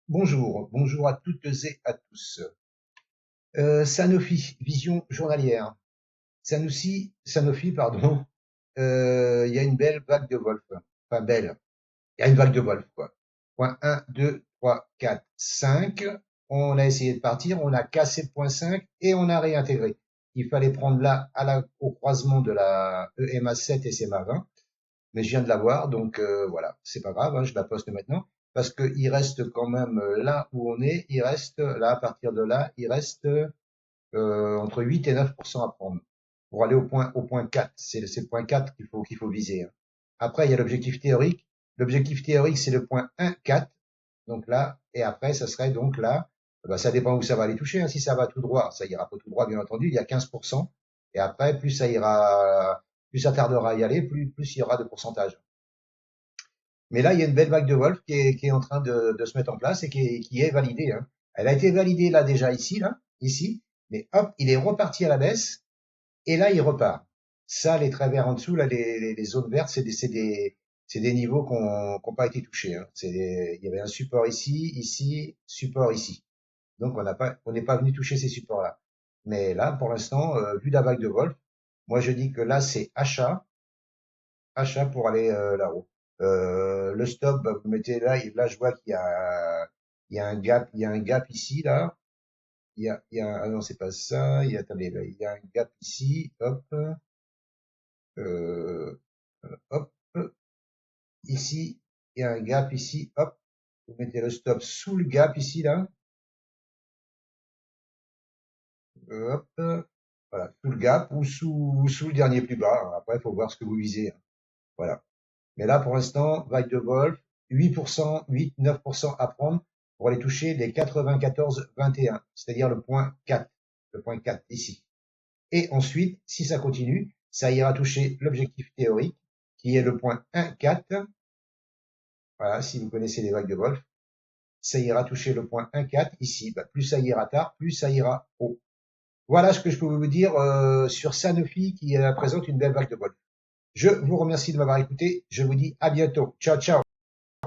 Bonjour, bonjour à toutes et à tous. Sanofi, vision journalière. Sanofi, pardon, il y a une belle vague de Wolf. Enfin belle, il y a une vague de Wolf, quoi. Point 1, 2, 3, 4, 5. On a essayé de partir, on a cassé le point 5 et on a réintégré. Il fallait prendre là au croisement de la EMA 7 et CMA 20, mais je viens de la voir, donc voilà, c'est pas grave, hein, je la poste maintenant, parce qu'il reste quand même là où on est, il reste là, à partir de là, il reste entre 8 et 9% à prendre pour aller au point 4. C'est le point 4 qu'il faut viser, hein. Après, il y a l'objectif théorique. L'objectif théorique, c'est le point 1, 4. Donc là, et après, ça serait donc là, bah, ça dépend où ça va aller toucher, hein. Si ça va tout droit, ça ira pas tout droit, bien entendu, il y a 15%. Et après, plus ça ira, plus ça tardera à y aller, plus il y aura de pourcentage. Mais là, il y a une belle vague de Wolf qui est en train de se mettre en place et qui est validée, hein. Elle a été validée là déjà ici, mais hop, il est reparti à la baisse et là, il repart. Ça, les traits verts en dessous, là, les zones vertes, c'est des niveaux qui n'ont pas été touchés, hein. Il y avait un support ici, support ici. Donc, on n'est pas venu toucher ces supports-là. Mais là, pour l'instant, vu la vague de Wolf, moi, je dis que là, c'est achat pour aller là-haut. Le stop, bah, vous mettez là, et là je vois qu'il y a un gap ici là. Ah non, c'est pas ça. Attendez, là, il y a un gap ici. Hop, euh, hop, ici. Il y a un gap ici. Hop, vous mettez le stop sous le gap ici là. Hop, voilà, sous le gap ou sous le dernier plus bas, hein. Après, il faut voir ce que vous visez, hein. Voilà. Mais là, pour l'instant, vague de Wolf, 8%, 8, 9% à prendre pour aller toucher les 94,21, c'est-à-dire le point 4 ici. Et ensuite, si ça continue, ça ira toucher l'objectif théorique, qui est le point 1,4. Voilà, si vous connaissez les vagues de Wolf, ça ira toucher le point 1,4 ici. Bah, plus ça ira tard, plus ça ira haut. Voilà ce que je peux vous dire sur Sanofi qui présente une belle vague de Wolf. Je vous remercie de m'avoir écouté. Je vous dis à bientôt. Ciao, ciao.